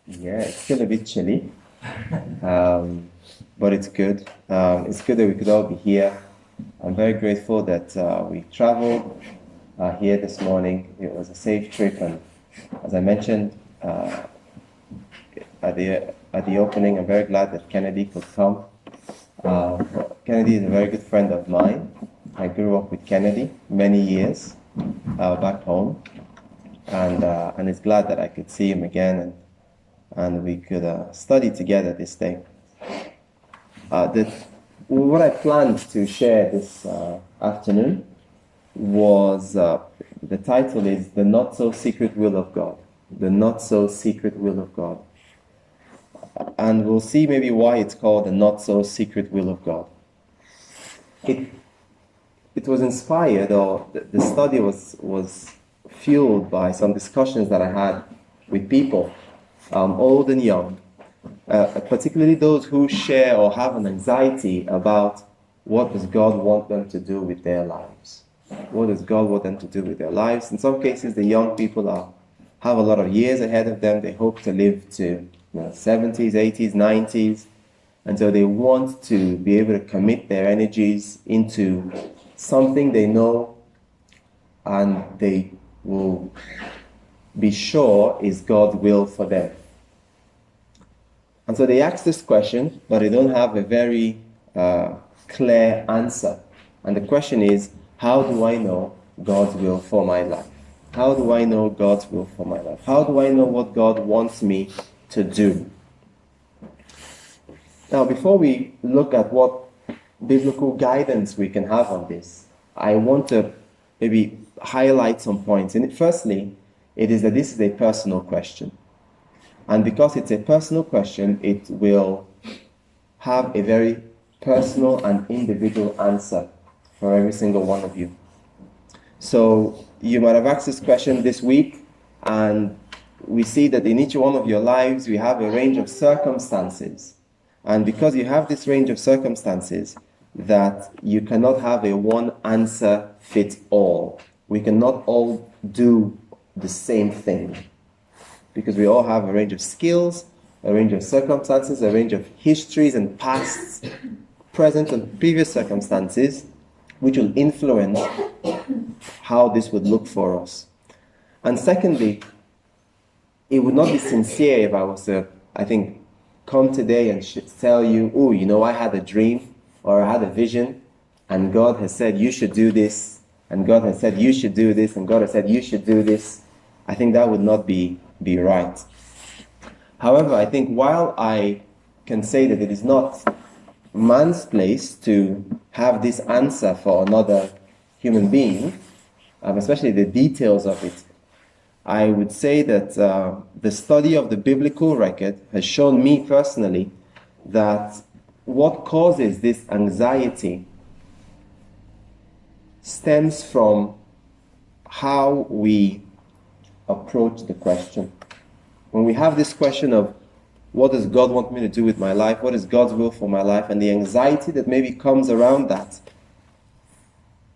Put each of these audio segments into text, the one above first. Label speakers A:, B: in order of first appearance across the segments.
A: Yeah, it's still a bit chilly, but it's good. It's good that we could all be here. I'm very grateful that we traveled here this morning. It was a safe trip, and as I mentioned at the opening, I'm very glad that Kennedy could come. Kennedy is a very good friend of mine. I grew up with Kennedy many years back home, and it's glad that I could see him again and we could study together this day. What I planned to share this afternoon was, the title is The Not So Secret Will of God. The Not So Secret Will of God. And we'll see maybe why it's called The Not So Secret Will of God. It was inspired, or the study was fueled by some discussions that I had with people, old and young, particularly those who share or have an anxiety about what does God want them to do with their lives. What does God want them to do with their lives? In some cases, the young people have a lot of years ahead of them. They hope to live to 70s, 80s, 90s. And so they want to be able to commit their energies into something they know and they will be sure is God's will for them. And so they ask this question, but they don't have a very clear answer. And the question is, how do I know God's will for my life? How do I know God's will for my life? How do I know what God wants me to do? Now, before we look at what biblical guidance we can have on this, I want to maybe highlight some points. And firstly, it is that this is a personal question. And because it's a personal question, it will have a very personal and individual answer for every single one of you. So you might have asked this question this week, and we see that in each one of your lives, we have a range of circumstances. And because you have this range of circumstances, that you cannot have a one answer fits all. We cannot all do the same thing, because we all have a range of skills, a range of circumstances, a range of histories and pasts, present and previous circumstances, which will influence how this would look for us. And secondly, it would not be sincere if I was to, come today and tell you, I had a dream or I had a vision, and God has said you should do this, and God has said you should do this, and God has said you should do this. I think that would not be right. However, I think while I can say that it is not man's place to have this answer for another human being, especially the details of it, I would say that the study of the biblical record has shown me personally that what causes this anxiety stems from how we approach the question. When we have this question of what does God want me to do with my life, what is God's will for my life, and the anxiety that maybe comes around that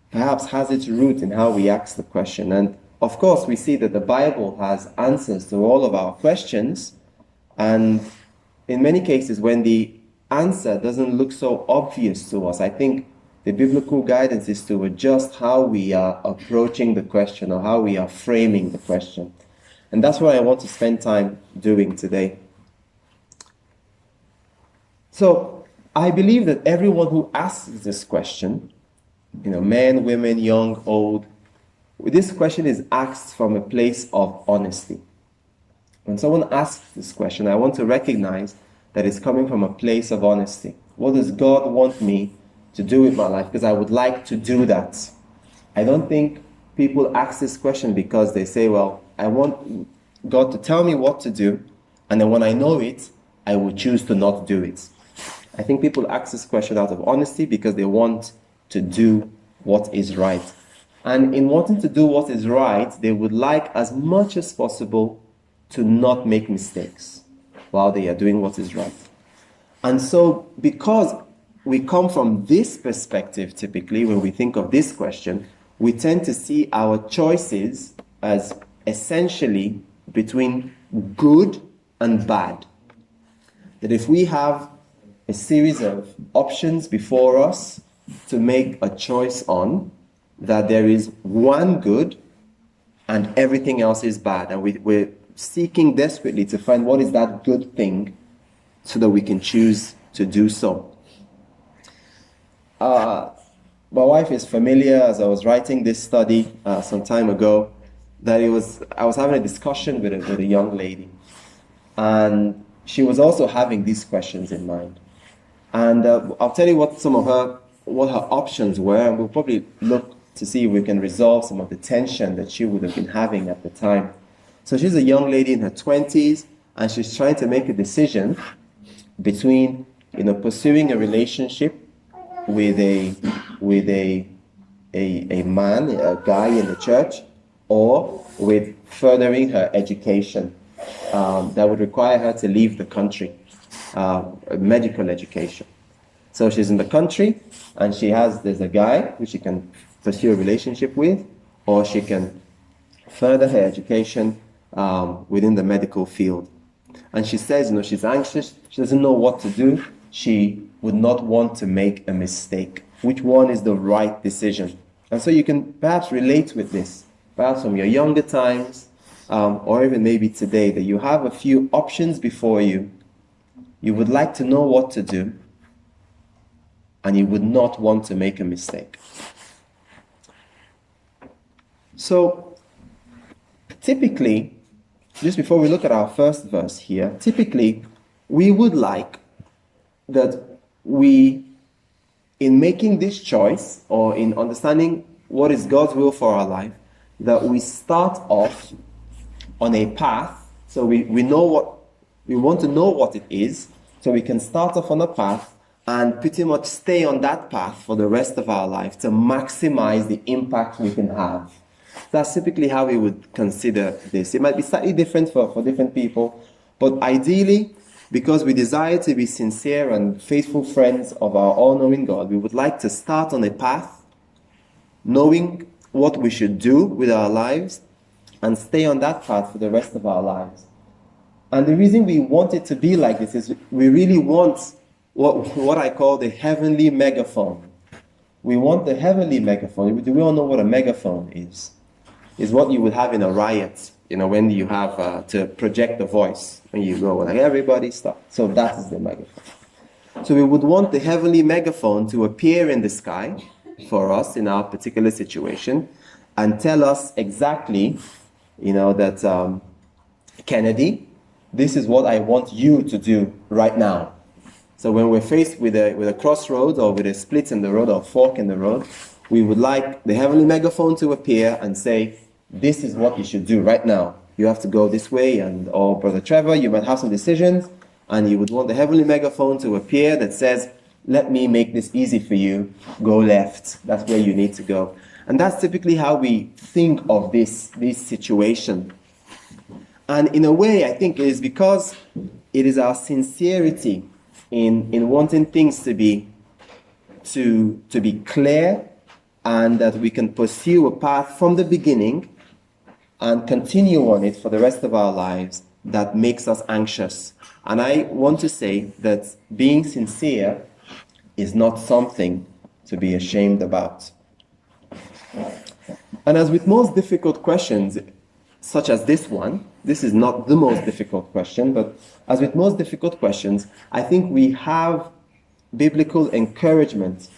A: perhaps has its root in how we ask the question. And of course, we see that the Bible has answers to all of our questions, and in many cases when the answer doesn't look so obvious to us, I think the biblical guidance is to adjust how we are approaching the question or how we are framing the question. And that's what I want to spend time doing today. So I believe that everyone who asks this question, men, women, young, old, this question is asked from a place of honesty. When someone asks this question, I want to recognize that it's coming from a place of honesty. What does God want me to do with my life? Because I would like to do that. I don't think people ask this question because they say, well, I want God to tell me what to do, and then when I know it, I will choose to not do it. I think people ask this question out of honesty because they want to do what is right. And in wanting to do what is right, they would like as much as possible to not make mistakes while they are doing what is right. And so because we come from this perspective, typically, when we think of this question, we tend to see our choices as essentially between good and bad. That if we have a series of options before us to make a choice on, that there is one good and everything else is bad. And we're seeking desperately to find what is that good thing so that we can choose to do so. My wife is familiar, as I was writing this study some time ago, that I was having a discussion with a young lady, and she was also having these questions in mind. And I'll tell you what her options were, and we'll probably look to see if we can resolve some of the tension that she would have been having at the time. So she's a young lady in her 20s, and she's trying to make a decision between, pursuing a relationship with a man, a guy in the church, or with furthering her education that would require her to leave the country, medical education. So she's in the country, and there's a guy who she can pursue a relationship with, or she can further her education within the medical field. And she says, she's anxious, she doesn't know what to do, she would not want to make a mistake. Which one is the right decision? And so you can perhaps relate with this, perhaps from your younger times, or even maybe today, that you have a few options before you. You would like to know what to do, and you would not want to make a mistake. So, typically, just before we look at our first verse here, typically, we would like that in making this choice, or in understanding what is God's will for our life, that we start off on a path. So we want to know what it is, so we can start off on a path and pretty much stay on that path for the rest of our life to maximize the impact we can have. That's typically how we would consider this. It might be slightly different for different people, but ideally, because we desire to be sincere and faithful friends of our all-knowing God, we would like to start on a path, knowing what we should do with our lives, and stay on that path for the rest of our lives. And the reason we want it to be like this is we really want what I call the heavenly megaphone. We want the heavenly megaphone. Do we all know what a megaphone is? Is what you would have in a riot, when you have to project the voice, when you go, like, everybody stop. So that is the megaphone. So we would want the heavenly megaphone to appear in the sky for us in our particular situation and tell us exactly, that, Kennedy, this is what I want you to do right now. So when we're faced with a crossroad, or with a split in the road, or fork in the road, we would like the heavenly megaphone to appear and say, this is what you should do right now. You have to go this way, or Brother Trevor, you might have some decisions, and you would want the heavenly megaphone to appear that says, let me make this easy for you, go left, that's where you need to go. And that's typically how we think of this situation. And in a way, I think it is because it is our sincerity in wanting things to be clear, and that we can pursue a path from the beginning and continue on it for the rest of our lives, that makes us anxious. And I want to say that being sincere is not something to be ashamed about. And as with most difficult questions, such as this one, this is not the most difficult question, but as with most difficult questions, I think we have biblical encouragement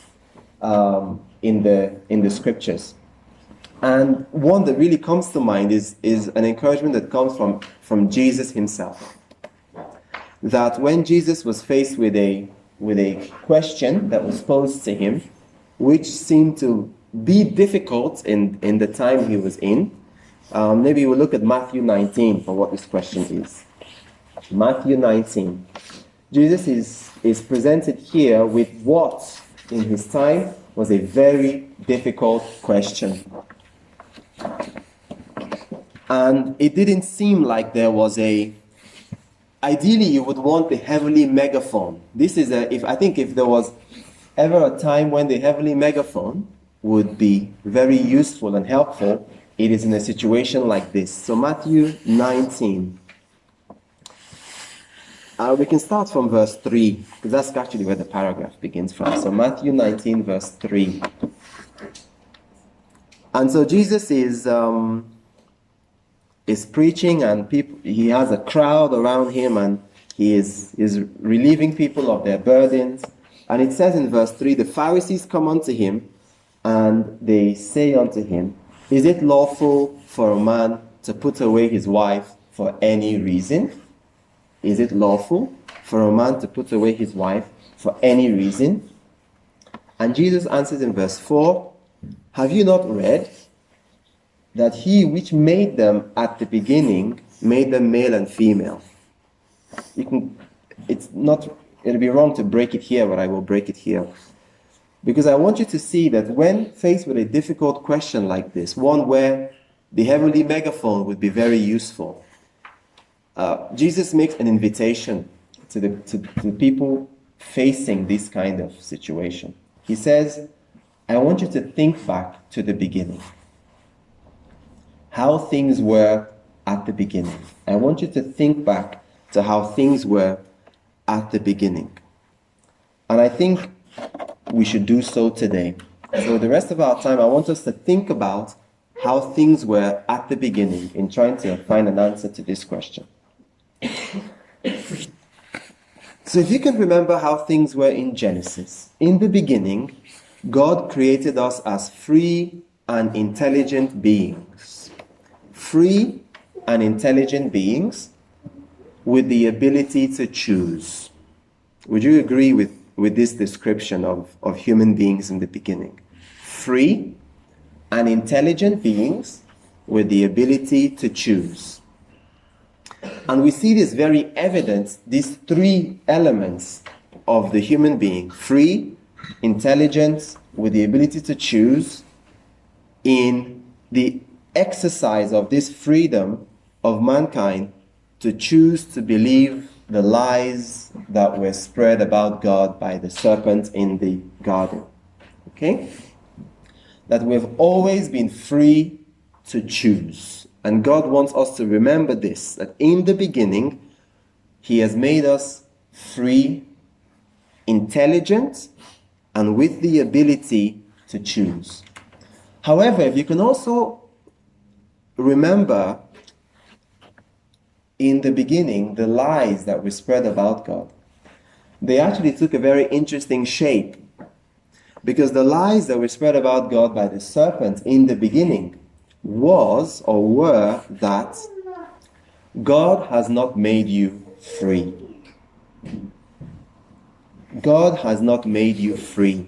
A: in the scriptures. And one that really comes to mind is an encouragement that comes from Jesus himself. That when Jesus was faced with a question that was posed to him, which seemed to be difficult in the time he was in, maybe we'll look at Matthew 19 for what this question is. Matthew 19. Jesus is presented here with what, in his time, was a very difficult question. And it didn't seem like there was ideally you would want the heavenly megaphone. This is if there was ever a time when the heavenly megaphone would be very useful and helpful, it is in a situation like this. So Matthew 19. We can start from verse 3, because that's actually where the paragraph begins from. So Matthew 19, verse 3. And so Jesus is preaching, and he has a crowd around him, and he is relieving people of their burdens. And it says in verse 3, the Pharisees come unto him, and they say unto him, is it lawful for a man to put away his wife for any reason? Is it lawful for a man to put away his wife for any reason? And Jesus answers in verse 4, have you not read that he which made them at the beginning made them male and female? It'll be wrong to break it here, but I will break it here. Because I want you to see that when faced with a difficult question like this, one where the heavenly megaphone would be very useful, Jesus makes an invitation to the people facing this kind of situation. He says, I want you to think back to the beginning. How things were at the beginning. I want you to think back to how things were at the beginning. And I think we should do so today. So the rest of our time, I want us to think about how things were at the beginning in trying to find an answer to this question. So if you can remember how things were in Genesis, in the beginning, God created us as free and intelligent beings. Free and intelligent beings with the ability to choose. Would you agree with this description of human beings in the beginning? Free and intelligent beings with the ability to choose. And we see this very evident, these three elements of the human being, free, intelligent, with the ability to choose, in the exercise of this freedom of mankind to choose to believe the lies that were spread about God by the serpent in the garden. Okay? That we've always been free to choose. And God wants us to remember this, that in the beginning, He has made us free, intelligent, and with the ability to choose. However, if you can also remember in the beginning the lies that were spread about God, they actually took a very interesting shape. Because the lies that were spread about God by the serpent in the beginning were that God has not made you free. God has not made you free.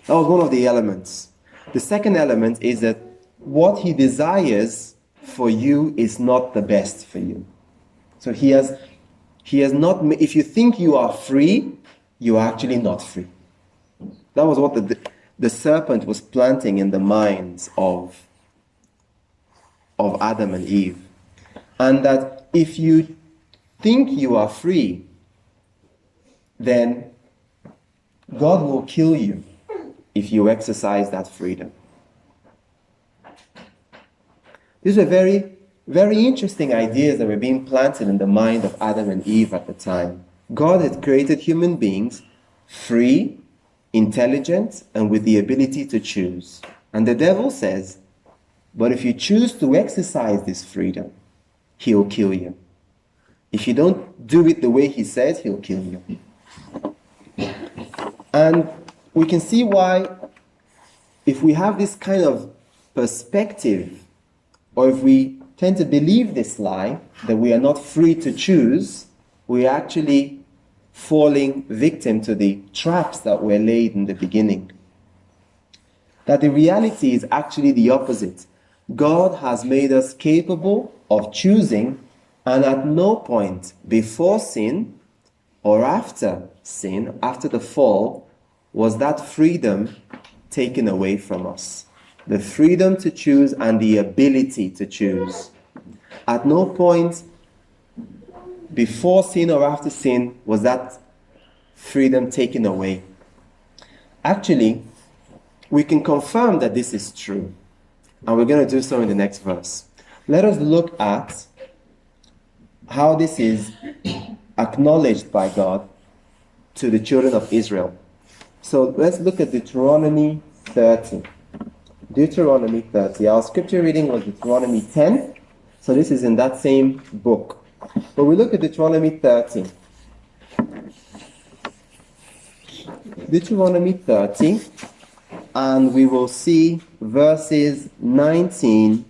A: That was one of the elements. The second element is that what He desires for you is not the best for you. So He has not, if you think you are free, you are actually not free. That was what the serpent was planting in the minds of Adam and Eve. And that if you think you are free, then God will kill you if you exercise that freedom. These were very, very interesting ideas that were being planted in the mind of Adam and Eve at the time. God had created human beings free, intelligent, and with the ability to choose. And the devil says, but if you choose to exercise this freedom, he'll kill you. If you don't do it the way he says, he'll kill you. And we can see why, if we have this kind of perspective, or if we tend to believe this lie, that we are not free to choose, we are actually falling victim to the traps that were laid in the beginning. That the reality is actually the opposite. God has made us capable of choosing, and at no point before sin or after sin, after the fall, was that freedom taken away from us. The freedom to choose and the ability to choose. At no point before sin or after sin was that freedom taken away. Actually, we can confirm that this is true. And we're going to do so in the next verse. Let us look at how this is acknowledged by God to the children of Israel. So let's look at Deuteronomy 30. Deuteronomy 30. Our scripture reading was Deuteronomy 10. So this is in that same book. But we look at Deuteronomy 30. Deuteronomy 30, and we will see verses 19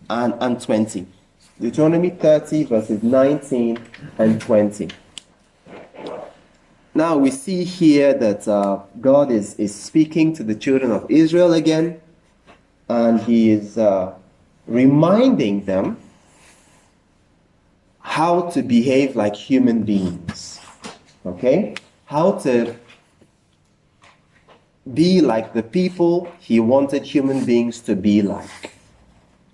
A: and 20. Deuteronomy 30, verses 19 and 20. Now we see here that God is speaking to the children of Israel again, and he is reminding them how to behave like human beings. Okay? How to be like the people he wanted human beings to be like.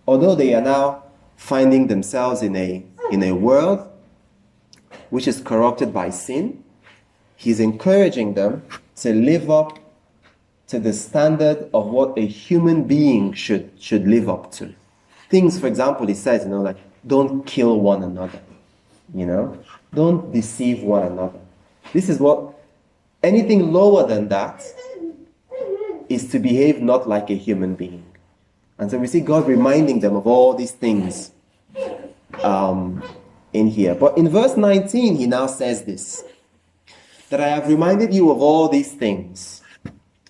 A: Although they are now finding themselves in a world which is corrupted by sin, he's encouraging them to live up to the standard of what a human being should live up to. Things, for example, he says, like, don't kill one another. Don't deceive one another. This is what, anything lower than that is to behave not like a human being. And so we see God reminding them of all these things in here. But in verse 19, he now says this, that I have reminded you of all these things.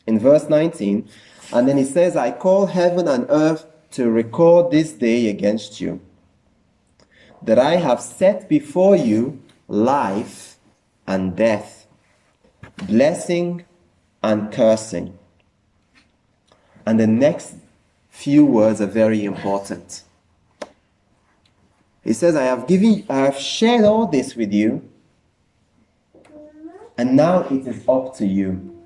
A: In verse 19, and then he says, I call heaven and earth to record this day against you, that I have set before you life and death, blessing and cursing. And the next few words are very important. He says, I have shared all this with you, and now it is up to you.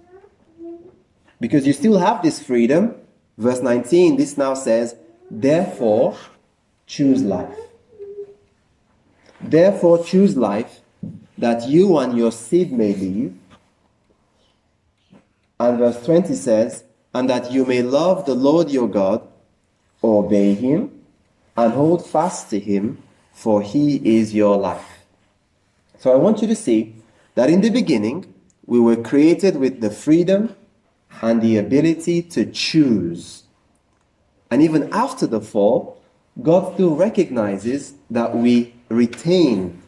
A: Because you still have this freedom. Verse 19, this now says, therefore, choose life. Therefore, choose life, that you and your seed may live. And verse 20 says, and that you may love the Lord your God, obey him, and hold fast to him, for he is your life. So I want you to see that in the beginning, we were created with the freedom and the ability to choose. And even after the fall, God still recognizes that we retain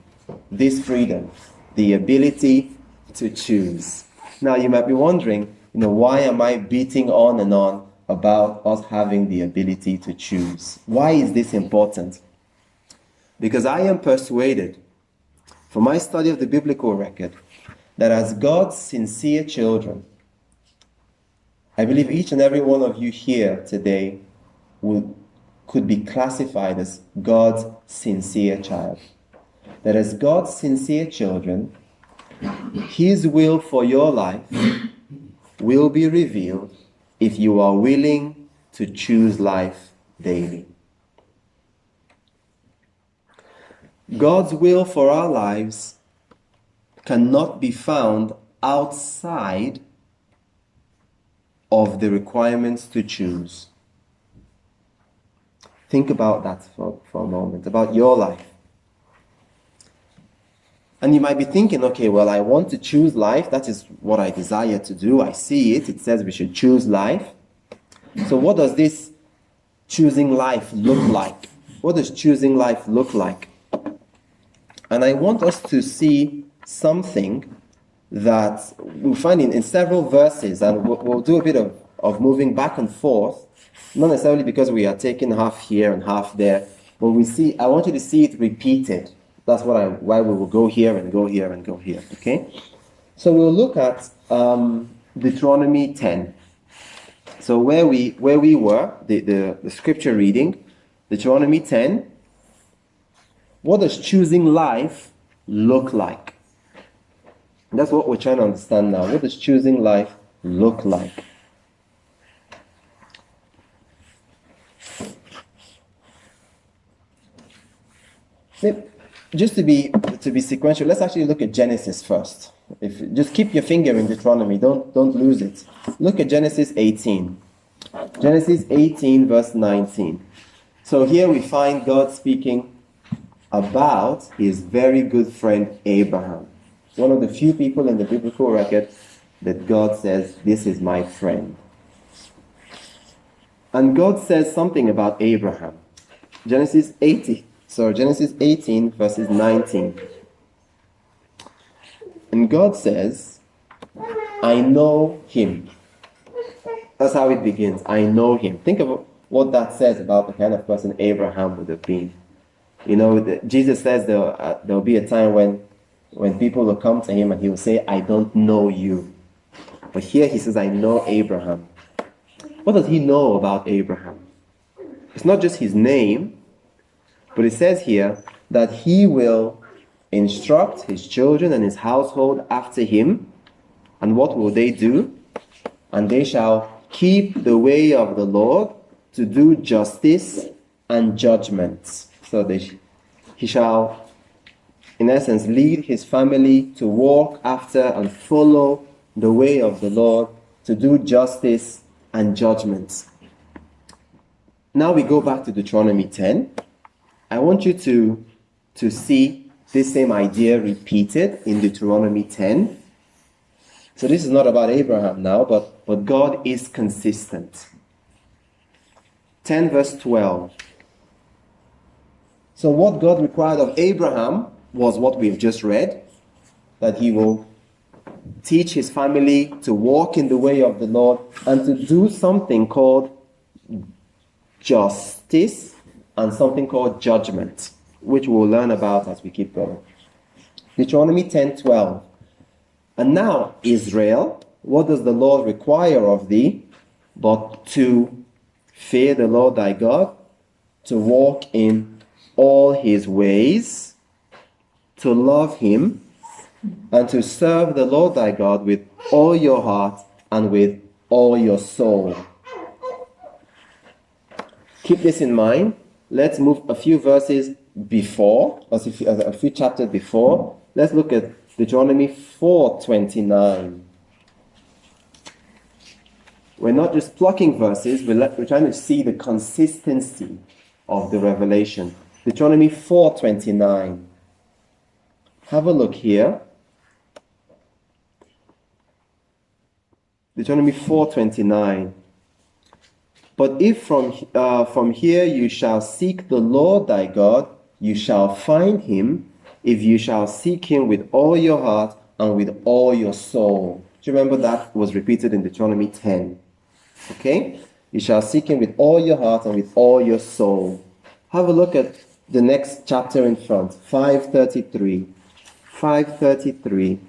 A: this freedom, the ability to choose. Now you might be wondering, why am I beating on and on about us having the ability to choose? Why is this important? Because I am persuaded, from my study of the biblical record, that as God's sincere children, I believe each and every one of you here today could be classified as God's sincere child. That as God's sincere children, his will for your life will be revealed if you are willing to choose life daily. God's will for our lives cannot be found outside of the requirements to choose. Think about that for a moment, about your life. And you might be thinking, okay, well, I want to choose life. That is what I desire to do. I see it. It says we should choose life. So what does this choosing life look like? What does choosing life look like? And I want us to see something that we'll find in several verses, and we'll do a bit of moving back and forth, not necessarily because we are taking half here and half there, but I want you to see it repeated. That's why we will go here and go here and go here, okay? So we'll look at Deuteronomy 10. So where we were, the scripture reading, Deuteronomy 10, what does choosing life look like? And that's what we're trying to understand now. What does choosing life look like? Just to be sequential, let's actually look at Genesis first. Just keep your finger in Deuteronomy, don't lose it. Look at Genesis 18. Genesis 18 verse 19. So here we find God speaking about his very good friend Abraham. One of the few people in the biblical record that God says, this is my friend. And God says something about Abraham. Genesis 18 verses 19. And God says, I know him. That's how it begins. I know him. Think of what that says about the kind of person Abraham would have been. You know, Jesus says there'll be a time when people will come to him and he will say, I don't know you. But here he says, I know Abraham. What does he know about Abraham? It's not just his name, but it says here that he will instruct his children and his household after him. And what will they do? And they shall keep the way of the Lord to do justice and judgment. So he shall, in essence, lead his family to walk after and follow the way of the Lord, to do justice and judgment. Now we go back to Deuteronomy 10. I want you to see this same idea repeated in Deuteronomy 10. So this is not about Abraham now, but God is consistent. 10 verse 12. So what God required of Abraham was what we've just read, that he will teach his family to walk in the way of the Lord and to do something called justice and something called judgment, which we'll learn about as we keep going. Deuteronomy 10:12. And now, Israel, what does the Lord require of thee but to fear the Lord thy God, to walk in all his ways, to love him, and to serve the Lord thy God with all your heart and with all your soul. Keep this in mind. Let's move a few verses before, a few chapters before. Let's look at Deuteronomy 4:29. We're not just plucking verses, we're trying to see the consistency of the revelation. Deuteronomy 4:29. Have a look here. Deuteronomy 4:29. But if from here you shall seek the Lord thy God, you shall find him, if you shall seek him with all your heart and with all your soul. Do you remember that was repeated in Deuteronomy 10? Okay? You shall seek him with all your heart and with all your soul. Have a look at the next chapter in front, 5:33. 5:33.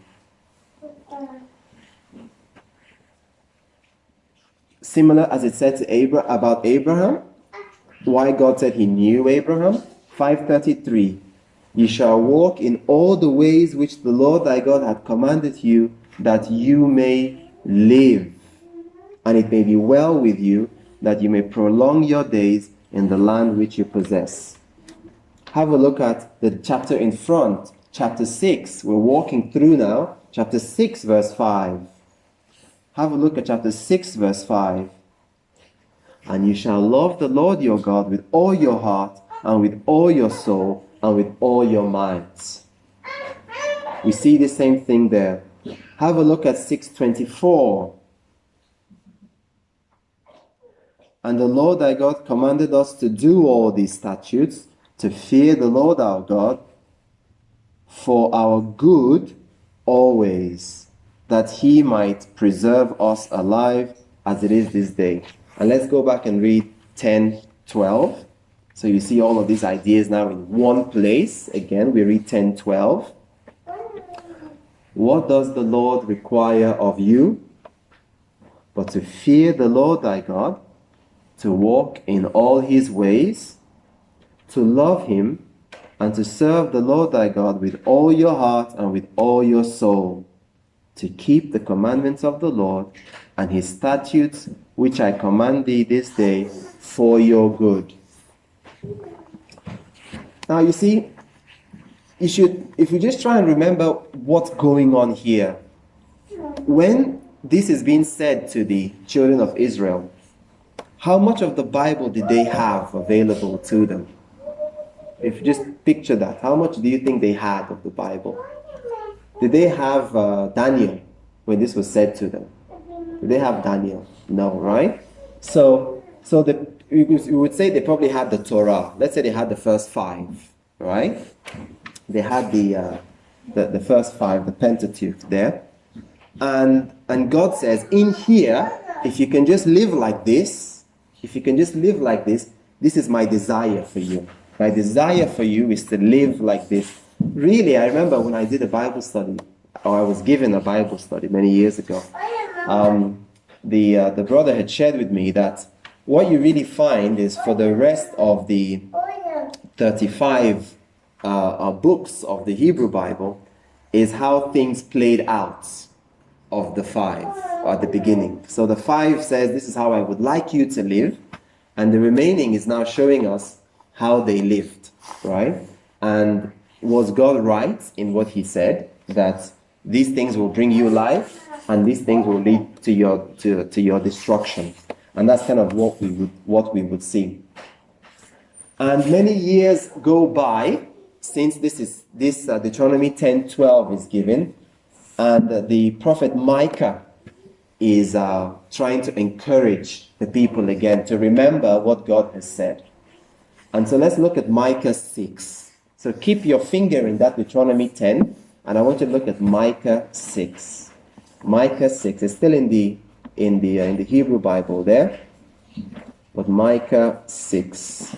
A: Similar as it said to about Abraham, why God said he knew Abraham. 5:33. You shall walk in all the ways which the Lord thy God hath commanded you, that you may live, and it may be well with you, that you may prolong your days in the land which you possess. Have a look at the chapter in front, chapter 6. We're walking through now, chapter 6, verse 5. Have a look at chapter 6, verse 5. And you shall love the Lord your God with all your heart, and with all your soul, and with all your might. We see the same thing there. Have a look at 6:24. And the Lord thy God commanded us to do all these statutes, to fear the Lord our God, for our good always, that he might preserve us alive as it is this day. And let's go back and read 10:12. So you see all of these ideas now in one place. Again, we read 10:12. What does the Lord require of you? But to fear the Lord thy God, to walk in all his ways, to love him, and to serve the Lord thy God with all your heart and with all your soul, to keep the commandments of the Lord and his statutes, which I command thee this day for your good. Now you see, if you just try and remember what's going on here, when this is being said to the children of Israel, how much of the Bible did they have available to them? If you just picture that, how much do you think they had of the Bible? Did they have Daniel when this was said to them? Did they have Daniel? No, right? So you would say they probably had the Torah. Let's say they had the first 5, right? They had the first 5, the Pentateuch there. And God says, in here, if you can just live like this, this is my desire for you. My desire for you is to live like this. Really, I remember when I did a Bible study, or I was given a Bible study many years ago, the brother had shared with me that what you really find is for the rest of the 35 books of the Hebrew Bible is how things played out of the 5 at the beginning. So the 5 says, this is how I would like you to live, and the remaining is now showing us how they lived, right? And was God right in what he said, that these things will bring you life and these things will lead to your destruction? And that's kind of what we would see. And many years go by since this Deuteronomy 10:12 is given, and the prophet Micah is trying to encourage the people again to remember what God has said. And so let's look at Micah 6. So keep your finger in that Deuteronomy 10, and I want you to look at Micah 6. Micah 6 is still in the Hebrew Bible there, but Micah 6.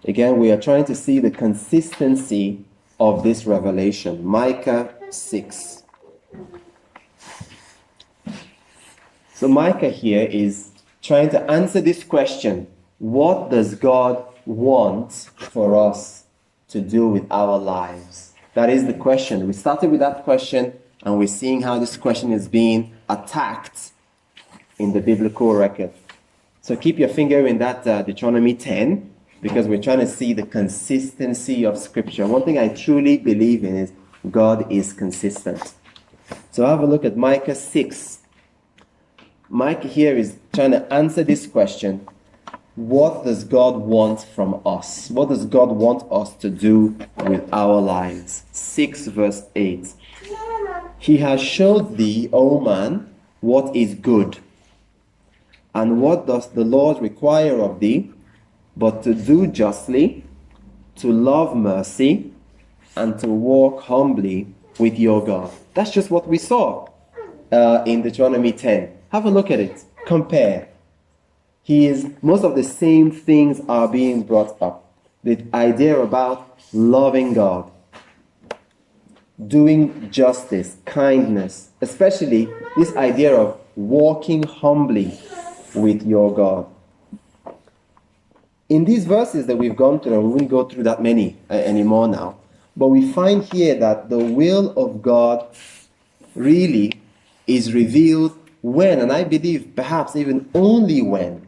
A: Again, we are trying to see the consistency of this revelation. Micah 6. So Micah here is trying to answer this question: what does God want for us to do with our lives? That is the question. We started with that question, and we're seeing how this question is being attacked in the biblical record. So keep your finger in that Deuteronomy 10, because we're trying to see the consistency of Scripture. One thing I truly believe in is God is consistent. So have a look at Micah 6. Micah here is trying to answer this question: what does God want from us? What does God want us to do with our lives? 6 verse 8. He has showed thee, O man, what is good. And what does the Lord require of thee, but to do justly, to love mercy, and to walk humbly with your God. That's just what we saw in Deuteronomy 10. Have a look at it. Compare. Most of the same things are being brought up. The idea about loving God, doing justice, kindness, especially this idea of walking humbly with your God. In these verses that we've gone through, and we won't go through that many anymore now, but we find here that the will of God really is revealed when, and I believe perhaps even only when,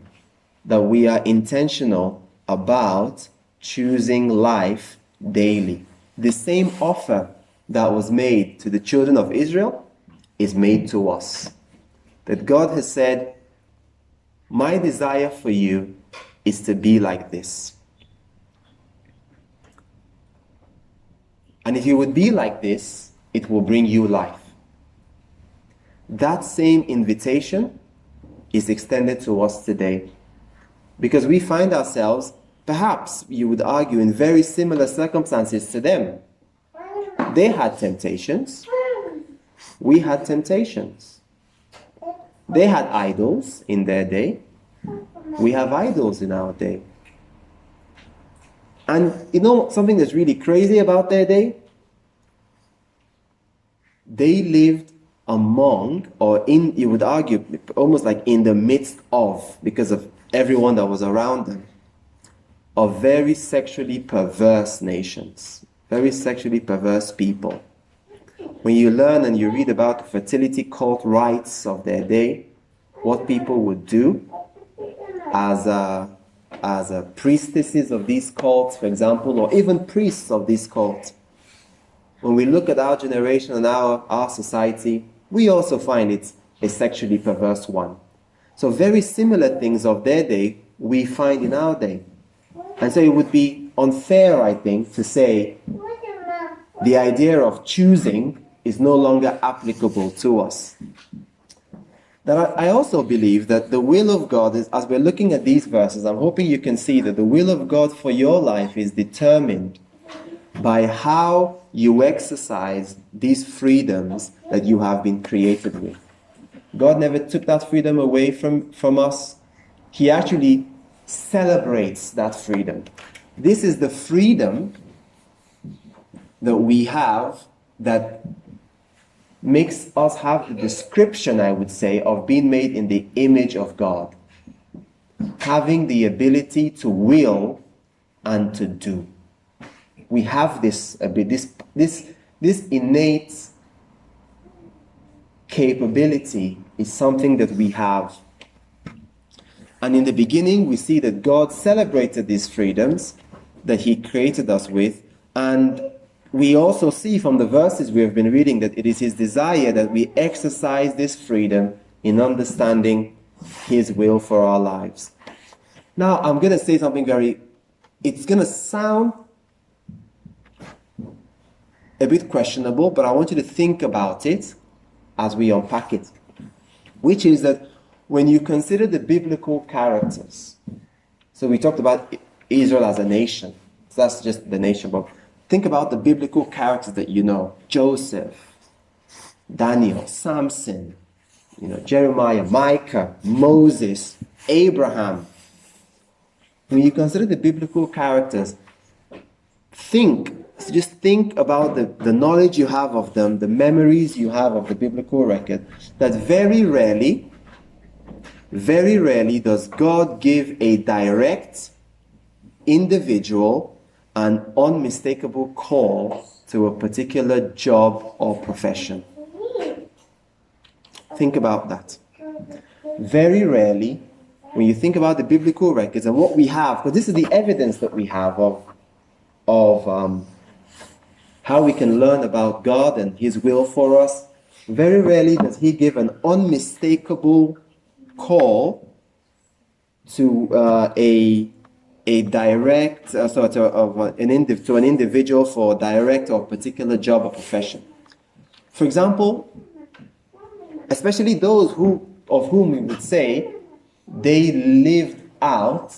A: that we are intentional about choosing life daily. The same offer that was made to the children of Israel is made to us. That God has said, my desire for you is to be like this. And if you would be like this, it will bring you life. That same invitation is extended to us today. Because we find ourselves, perhaps you would argue, in very similar circumstances to them. They had temptations. We had temptations. They had idols in their day. We have idols in our day. And you know something that's really crazy about their day? They lived among, or in, you would argue, almost like in the midst of, because of everyone that was around them, of very sexually perverse nations, very sexually perverse people. When you learn and you read about the fertility cult rites of their day, what people would do as priestesses of these cults, for example, or even priests of these cults. When we look at our generation and our society, we also find it's a sexually perverse one. So very similar things of their day we find in our day. And so it would be unfair, I think, to say the idea of choosing is no longer applicable to us. That I also believe that the will of God is, as we're looking at these verses, I'm hoping you can see that the will of God for your life is determined by how you exercise these freedoms that you have been created with. God never took that freedom away from us. He actually celebrates that freedom. This is the freedom that we have that makes us have the description, I would say, of being made in the image of God. Having the ability to will and to do. We have this innate capability is something that we have. And in the beginning, we see that God celebrated these freedoms that He created us with, and we also see from the verses we have been reading that it is His desire that we exercise this freedom in understanding His will for our lives. Now, I'm going to say something it's going to sound a bit questionable, but I want you to think about it as we unpack it. Which is that when you consider the biblical characters, so we talked about Israel as a nation, so that's just the nation, but think about the biblical characters that you know. Joseph, Daniel, Samson, Jeremiah, Micah, Moses, Abraham. When you consider the biblical characters, just think about the knowledge you have of them, the memories you have of the biblical record, that very rarely does God give a direct, individual, an unmistakable call to a particular job or profession. Think about that. Very rarely, when you think about the biblical records and what we have, because this is the evidence that we have of how we can learn about God and His will for us, very rarely does He give an unmistakable call to a direct, to an individual for a direct or particular job or profession. For example, especially those of whom we would say they lived out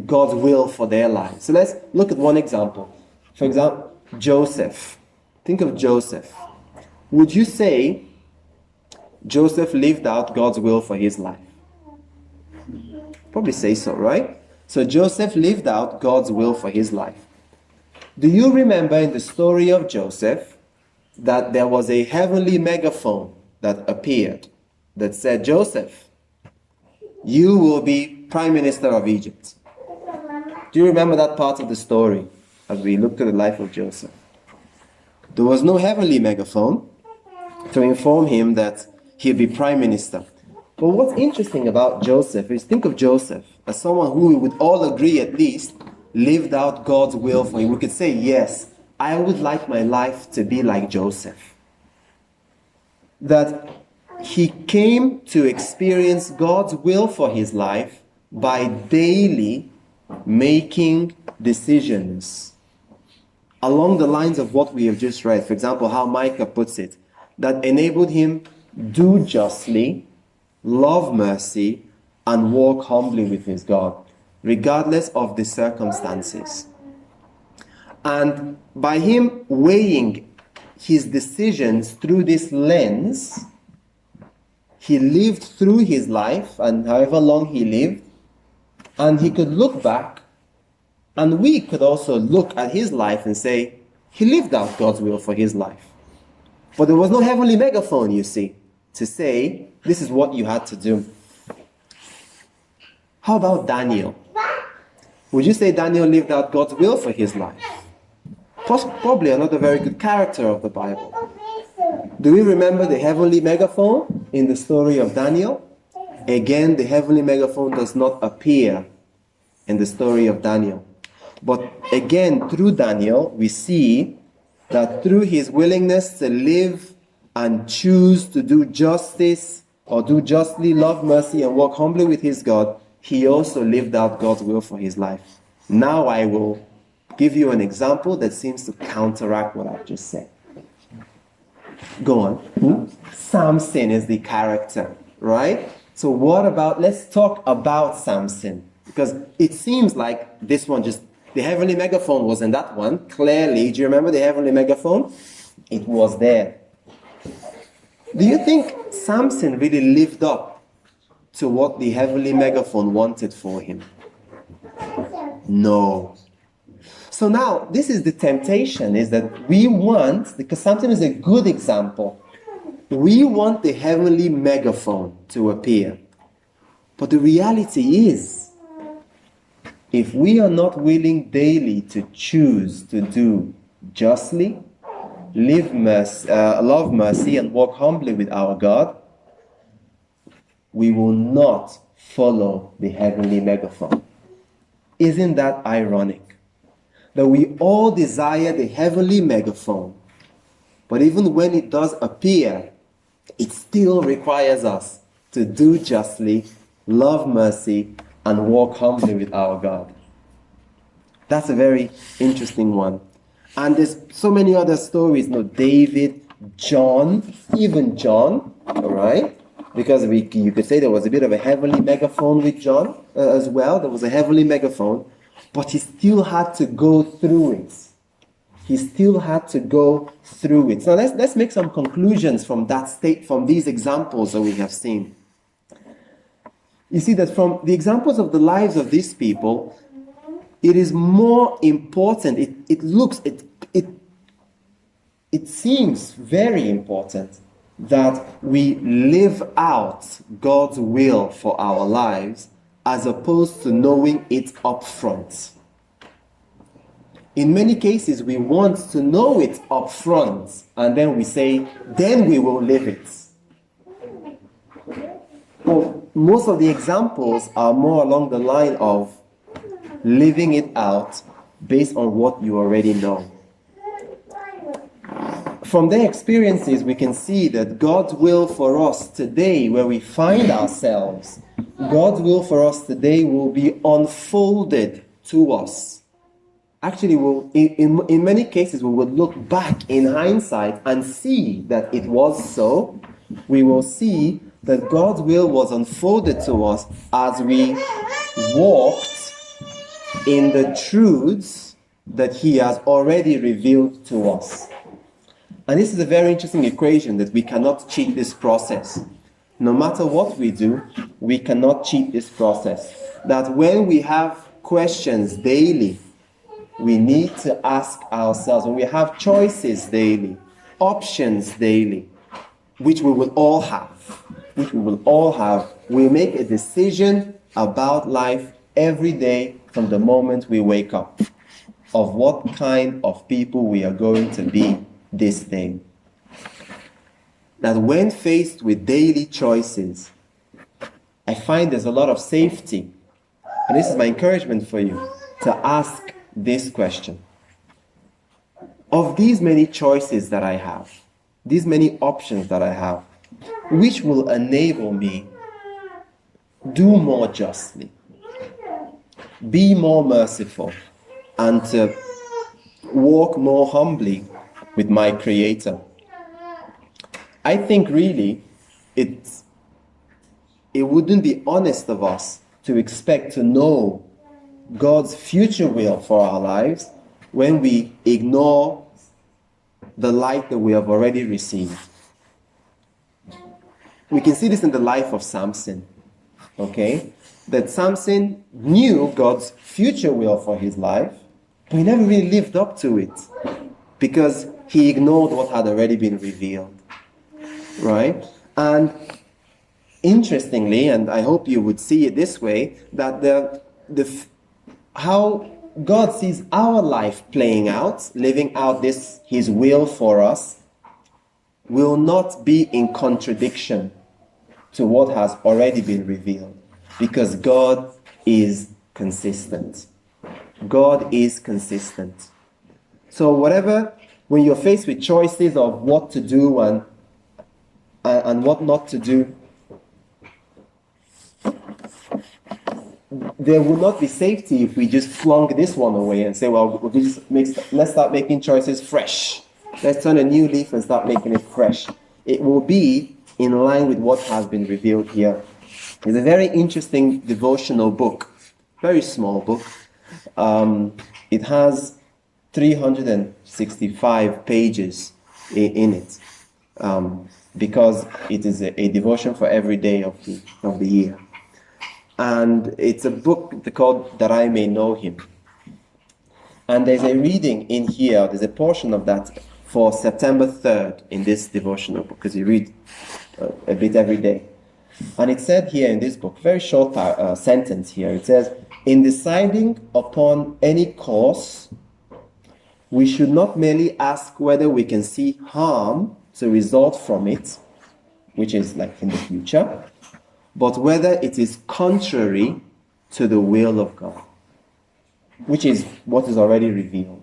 A: God's will for their lives. So let's look at one example. For example, Joseph. Think of Joseph. Would you say Joseph lived out God's will for his life? Probably say so, right? So Joseph lived out God's will for his life. Do you remember in the story of Joseph that there was a heavenly megaphone that appeared that said, Joseph, you will be Prime Minister of Egypt? Do you remember that part of the story as we looked at the life of Joseph? There was no heavenly megaphone to inform him that he'd be Prime Minister. But what's interesting about Joseph is, think of Joseph as someone who we would all agree at least lived out God's will for him. We could say, yes, I would like my life to be like Joseph. That he came to experience God's will for his life by daily making decisions along the lines of what we have just read. For example, how Micah puts it, that enabled him do justly, love mercy, and walk humbly with his God, regardless of the circumstances. And by him weighing his decisions through this lens, he lived through his life, and however long he lived, and he could look back, and we could also look at his life and say, he lived out God's will for his life. But there was no heavenly megaphone, you see, to say, this is what you had to do. How about Daniel? Would you say Daniel lived out God's will for his life? Probably another very good character of the Bible. Do we remember the heavenly megaphone in the story of Daniel? Again, the heavenly megaphone does not appear in the story of Daniel. But again, through Daniel, we see that through his willingness to live and choose to do justice or do justly, love mercy, and walk humbly with his God, he also lived out God's will for his life. Now I will give you an example that seems to counteract what I've just said. Go on. Samson is the character, right? So let's talk about Samson. Because it seems like this one the heavenly megaphone was in that one. Clearly, do you remember the heavenly megaphone? It was there. Do you think Samson really lived up to what the heavenly megaphone wanted for him? No. So now, this is the temptation, is that we want, because Samson is a good example, we want the heavenly megaphone to appear. But the reality is, if we are not willing daily to choose to do justly, love mercy, and walk humbly with our God, we will not follow the heavenly megaphone. Isn't that ironic? That we all desire the heavenly megaphone, but even when it does appear, it still requires us to do justly, love mercy, and walk humbly with our God. That's a very interesting one. And there's so many other stories, David, John, even John, all right? Because you could say there was a bit of a heavenly megaphone with John as well. There was a heavenly megaphone, but he still had to go through it. He still had to go through it. So let's make some conclusions from from these examples that we have seen. You see that from the examples of the lives of these people, it is more important. It seems very important that we live out God's will for our lives as opposed to knowing it up front. In many cases, we want to know it up front, and then we say, then we will live it. Well, most of the examples are more along the line of living it out based on what you already know. From their experiences, we can see that God's will for us today, where we find ourselves, God's will for us today will be unfolded to us. Actually, in many cases, we will look back in hindsight and see that it was so. We will see that God's will was unfolded to us as we walked in the truths that He has already revealed to us. And this is a very interesting equation, that we cannot cheat this process. No matter what we do, we cannot cheat this process. That when we have questions daily, we need to ask ourselves, when we have choices daily, options daily, which we will all have, we make a decision about life every day from the moment we wake up, of what kind of people we are going to be this day. That when faced with daily choices, I find there's a lot of safety. And this is my encouragement for you, to ask this question. Of these many choices that I have, these many options that I have, which will enable me do more justly, be more merciful, and to walk more humbly with my Creator? I think really it wouldn't be honest of us to expect to know God's future will for our lives when we ignore the light that we have already received. We can see this in the life of Samson, okay? That Samson knew God's future will for his life, but he never really lived up to it because he ignored what had already been revealed, right? And interestingly, and I hope you would see it this way, that how God sees our life playing out, living out His will for us, will not be in contradiction to what has already been revealed, because God is consistent. God is consistent. So when you're faced with choices of what to do and what not to do, there will not be safety if we just flung this one away and say, well, let's start making choices fresh. Let's turn a new leaf and start making it fresh. It will be in line with what has been revealed here. It's a very interesting devotional book, very small book. It has 365 pages in it, because it is a devotion for every day of the year. And it's a book called That I May Know Him. And there's a reading in here, there's a portion of that for September 3rd in this devotional book, because you read a bit every day. And it said here in this book, very short sentence here, it says, in deciding upon any course, we should not merely ask whether we can see harm to result from it, which is like in the future, but whether it is contrary to the will of God, which is what is already revealed.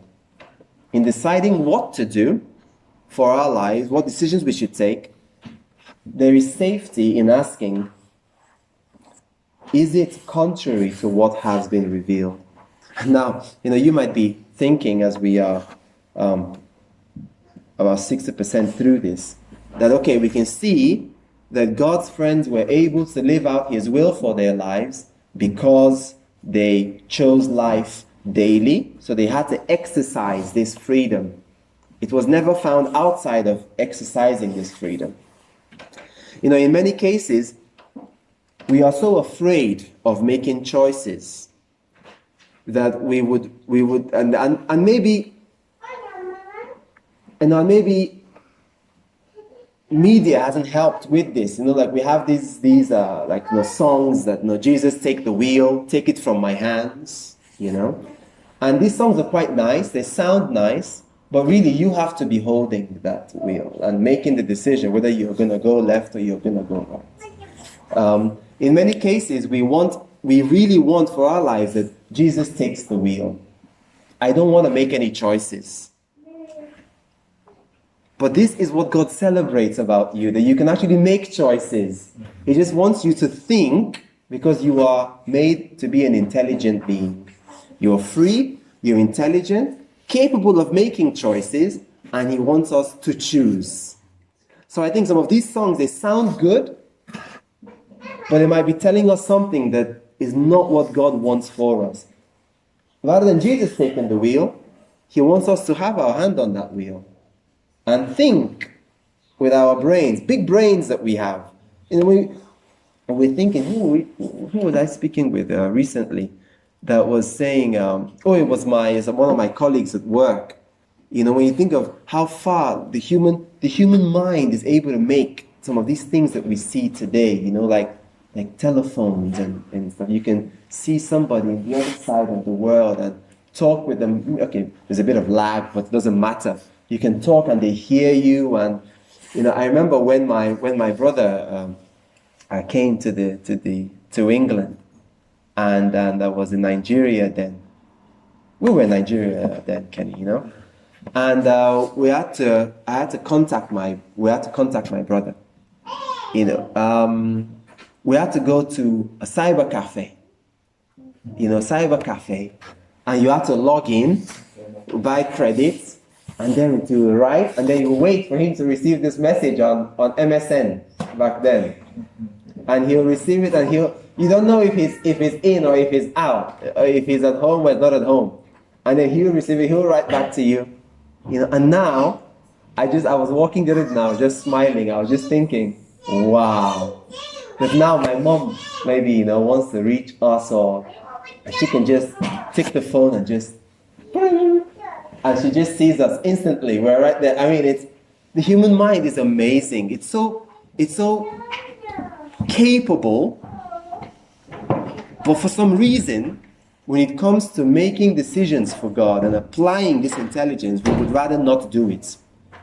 A: In deciding what to do for our lives, what decisions we should take, there is safety in asking, is it contrary to what has been revealed? Now, you might be thinking as we are about 60% through this, that okay, we can see that God's friends were able to live out His will for their lives because they chose life daily, so they had to exercise this freedom. It was never found outside of exercising this freedom. In many cases, we are so afraid of making choices that we would and maybe media hasn't helped with this. Like we have these songs that Jesus, take the wheel, take it from my hands, and these songs are quite nice, they sound nice, but really you have to be holding that wheel and making the decision whether you're going to go left or you're going to go right. In many cases, we really want for our lives that Jesus takes the wheel. I don't want to make any choices. But this is what God celebrates about you, that you can actually make choices. He just wants you to think, because you are made to be an intelligent being. You're free, you're intelligent, capable of making choices, and He wants us to choose. So I think some of these songs, they sound good, but they might be telling us something that is not what God wants for us. Rather than Jesus taking the wheel, He wants us to have our hand on that wheel and think with our brains, big brains that we have. We're thinking, who was I speaking with recently that was saying, it was one of my colleagues at work. When you think of how far the human mind is able to make some of these things that we see today, like telephones and stuff. You can see somebody on the other side of the world and talk with them. Okay, there's a bit of lag, but it doesn't matter. You can talk and they hear you. And I remember when my brother came to England, and I was in Nigeria then. We were in Nigeria then, Kenny, and I had to contact my brother. We had to go to a cyber cafe, and you had to log in, buy credits, and then to write, and then you wait for him to receive this message on MSN back then. And he'll receive it, and you don't know if he's in or if he's out, or if he's at home or not at home. And then he'll receive it, he'll write back to you. And now, I was walking there now, just smiling. I was just thinking, wow. But now my mom maybe, wants to reach us, or she can just take the phone and just, and she just sees us instantly. We're right there. I mean, the human mind is amazing. It's so capable, but for some reason, when it comes to making decisions for God and applying this intelligence, we would rather not do it.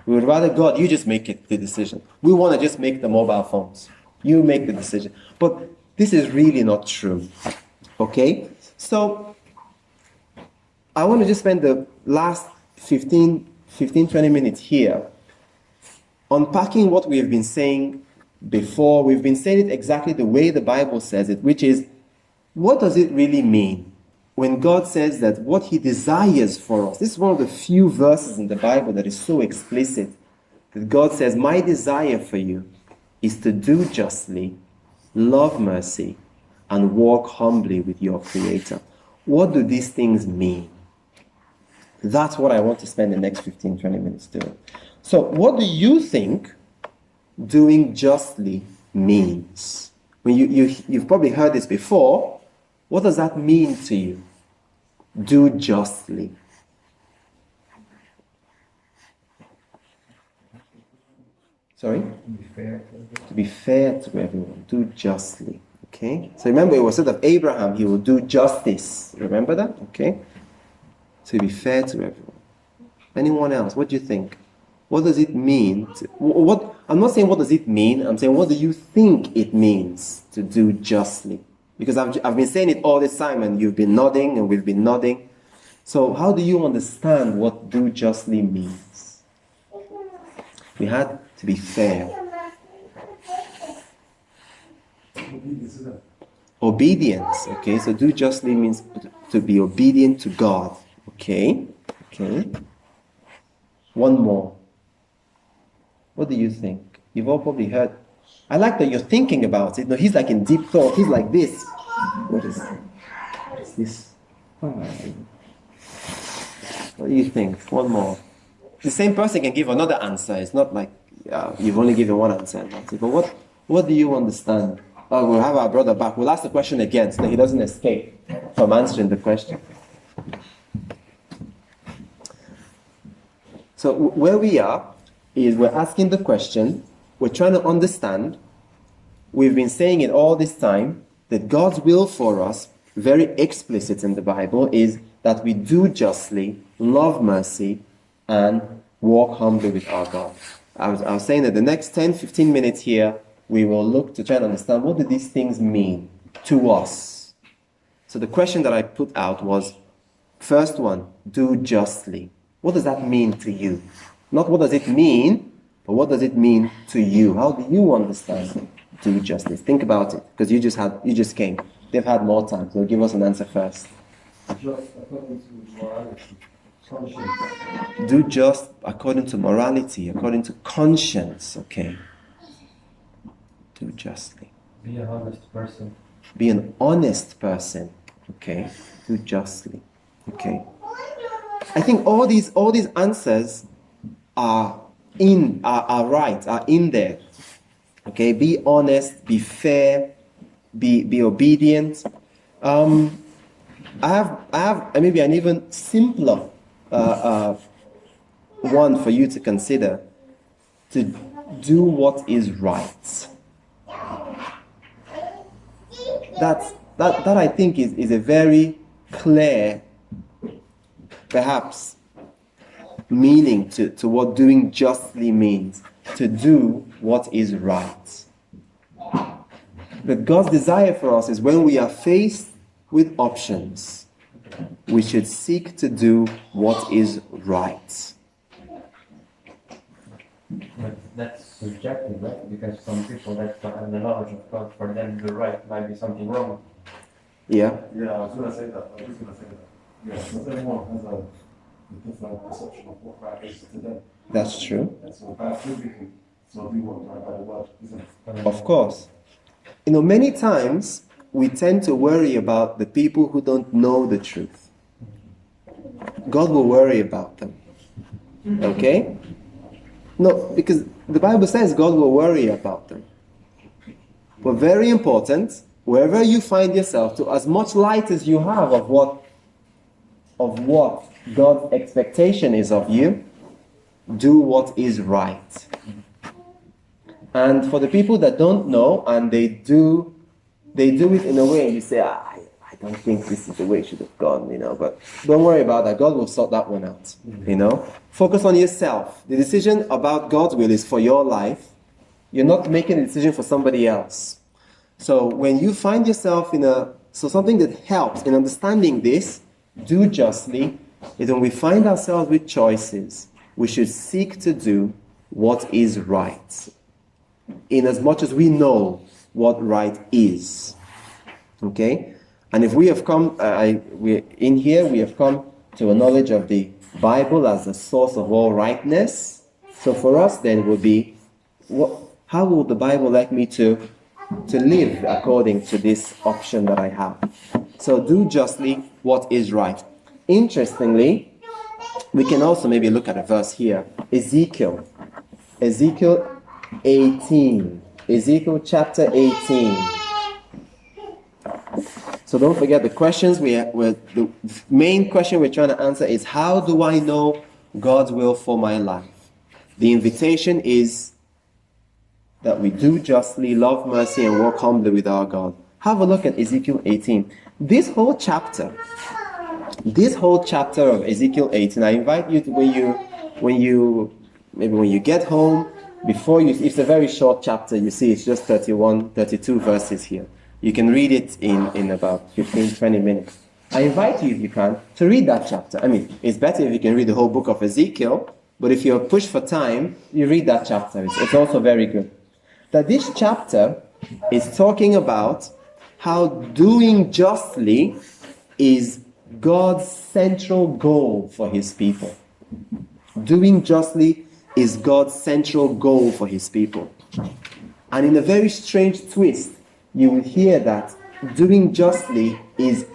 A: We would rather, God, you just make the decision. We want to just make the mobile phones. You make the decision. But this is really not true. Okay? So, I want to just spend the last 15, 20 minutes here unpacking what we have been saying before. We've been saying it exactly the way the Bible says it, which is, what does it really mean when God says that what he desires for us? This is one of the few verses in the Bible that is so explicit, that God says, my desire for you is to do justly, love mercy, and walk humbly with your Creator. What do these things mean? That's what I want to spend the next 15, 20 minutes doing. So what do you think doing justly means? When you've probably heard this before. What does that mean to you? Do justly. Sorry? To be fair to everyone. Do justly. Okay? So remember, it was said of Abraham, he will do justice. Remember that? Okay? To be fair to everyone. Anyone else? What do you think? What does it mean? I'm not saying what does it mean. I'm saying what do you think it means to do justly? Because I've been saying it all this time, and you've been nodding, and we've been nodding. So how do you understand what do justly means? We had to be fair. Obedience. Okay, so do justly means to be obedient to God. Okay. One more. What do you think? You've all probably heard. I like that you're thinking about it. No, he's like in deep thought. He's like this. What is this? What do you think? One more. The same person can give another answer. It's not like you've only given one answer. But what do you understand? Oh, we'll have our brother back. We'll ask the question again so that he doesn't escape from answering the question. So where we are is we're asking the question, we're trying to understand. We've been saying it all this time, that God's will for us, very explicit in the Bible, is that we do justly, love mercy, and walk humbly with our God. I was saying that the next 10, 15 minutes here, we will look to try and understand what do these things mean to us. So the question that I put out was, first one, do justly. What does that mean to you? Not what does it mean, but what does it mean to you? How do you understand it? Do justice. Think about it, because you just came. They've had more time, so give us an answer first.
B: Just according to morality, conscience.
A: Do just according to morality, according to conscience. Okay. Do justly.
B: Be an honest person.
A: Be an honest person. Okay. Do justly. Okay. I think all these answers are right, are in there. Okay, be honest, be fair, be obedient. I have maybe an even simpler one for you to consider. To do what is right. That I think is a very clear, perhaps, meaning to what doing justly means. To do what is right. But God's desire for us is when we are faced with options, we should seek to do what is right.
B: But that's subjective, right? Because some people that don't have the knowledge of God, for them the right might be something wrong.
A: Yeah?
C: Yeah, I was going to say that. Yeah, so everyone has a different perception of what right is to them.
A: That's true.
C: And so by physically, so do what right by the word, isn't it?
A: Of course. Many times we tend to worry about the people who don't know the truth. God will worry about them. Okay? No, because the Bible says God will worry about them. But very important, wherever you find yourself, to as much light as you have of what God's expectation is of you, do what is right. And for the people that don't know and they do it in a way you say, I don't think this is the way it should have gone, but don't worry about that. God will sort that one out, Focus on yourself. The decision about God's will is for your life. You're not making a decision for somebody else. So when you find yourself something that helps in understanding this, do justly, is when we find ourselves with choices, we should seek to do what is right. in as much as we know what right is. Okay? And if we have come, we have come to a knowledge of the Bible as the source of all rightness. So for us then would be, how will the Bible like me to live according to this option that I have? So do justly what is right. Interestingly, we can also maybe look at a verse here. Ezekiel 18. Ezekiel chapter 18. So don't forget the questions the main question we're trying to answer is, how do I know God's will for my life? The invitation is that we do justly, love mercy, and walk humbly with our God. Have a look at Ezekiel 18. This whole chapter of Ezekiel 18, I invite you to, when you get home, it's a very short chapter, you see, it's just 32 verses here. You can read it in about 15-20 minutes. I invite you, if you can, to read that chapter. I mean, it's better if you can read the whole book of Ezekiel, but if you're pushed for time, you read that chapter. It's also very good. That this chapter is talking about how doing justly is God's central goal for his people. Doing justly is God's central goal for his people. And in a very strange twist, you will hear that doing justly is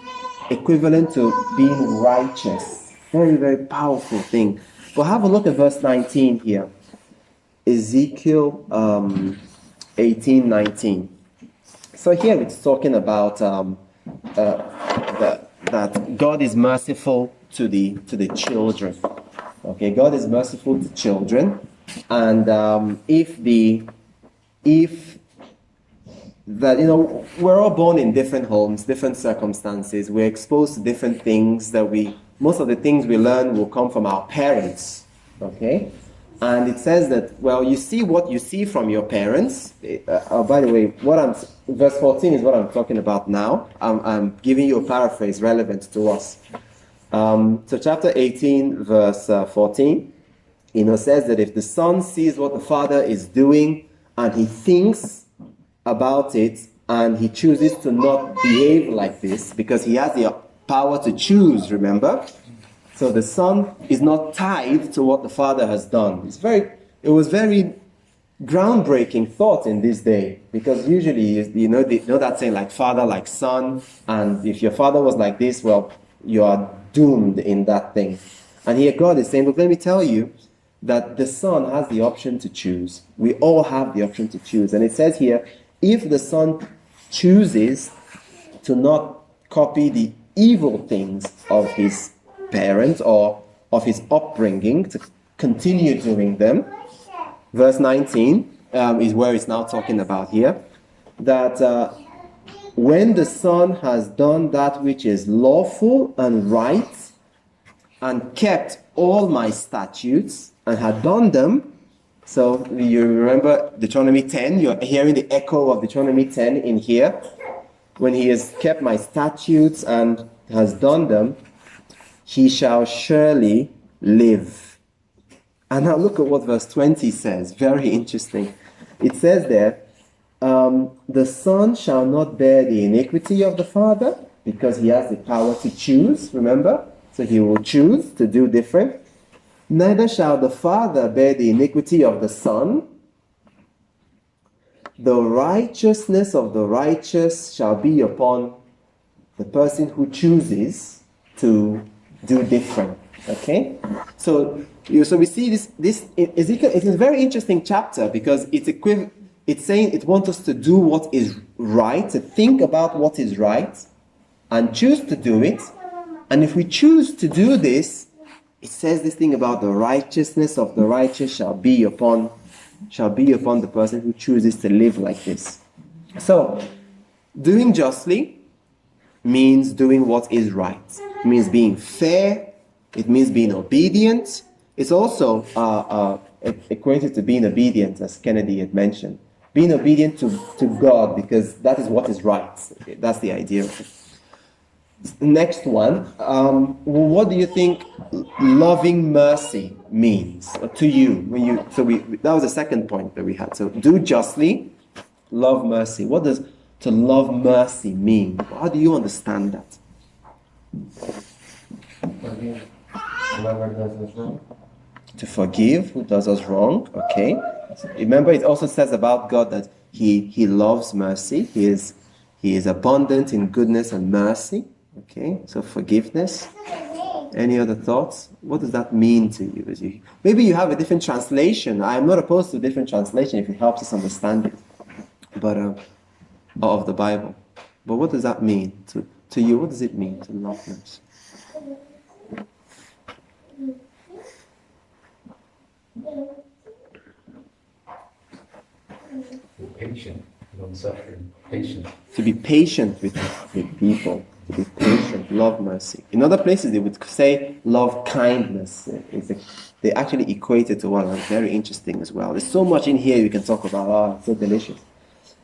A: equivalent to being righteous. Very, very powerful thing. But have a look at verse 19 here. Ezekiel 18:19. So here it's talking about that God is merciful to the children. Okay, God is merciful to children, and we're all born in different homes, different circumstances. We're exposed to different things most of the things we learn will come from our parents. Okay? And it says that, well, you see what you see from your parents. By the way, verse 14 is what I'm talking about now. I'm giving you a paraphrase relevant to us. So chapter 18, verse 14, says that if the son sees what the father is doing and he thinks about it and he chooses to not behave like this because he has the power to choose, remember? So the son is not tied to what the father has done. It was very groundbreaking thought in this day, because usually, you know that saying, like father, like son, and if your father was like this, well, you are doomed in that thing. And here God is saying, look, let me tell you that the son has the option to choose. We all have the option to choose. And it says here, if the son chooses to not copy the evil things of his parents or of his upbringing, to continue doing them, verse 19 is where it's now talking about here, that when the son has done that which is lawful and right and kept all my statutes and had done them. So you remember Deuteronomy 10, you're hearing the echo of Deuteronomy 10 in here. When he has kept my statutes and has done them, he shall surely live. And now look at what verse 20 says. Very interesting. It says there, the son shall not bear the iniquity of the father, because he has the power to choose, remember? So he will choose to do different. Neither shall the father bear the iniquity of the son. The righteousness of the righteous shall be upon the person who chooses to do different. Okay? So we see this Ezekiel. It is a very interesting chapter because it's saying it wants us to do what is right, to think about what is right, and choose to do it. And if we choose to do this, it says this thing about the righteousness of the righteous shall be upon the person who chooses to live like this. So, doing justly means doing what is right. It means being fair. It means being obedient. It's also equated to being obedient, as Kennedy had mentioned. Being obedient to God, because that is what is right. That's the idea of it. Next one. What do you think loving mercy means to you? When you that was the second point that we had. So do justly, love mercy. What does to love mercy mean? How do you understand that?
B: Forgive whoever does us wrong.
A: To forgive who does us wrong. Okay. Remember, it also says about God that He loves mercy. He is abundant in goodness and mercy. Okay. So forgiveness. Any other thoughts? What does that mean to you? Maybe you have a different translation. I'm not opposed to a different translation if it helps us understand it. But of the Bible. But what does that mean to you? What does it mean to love mercy?
D: Patient, long-suffering, patient.
A: To be patient with people, to be patient, love mercy. In other places, they would say love kindness. They actually equate it to one another. Very interesting as well. There's so much in here we can talk about. Oh, it's so delicious.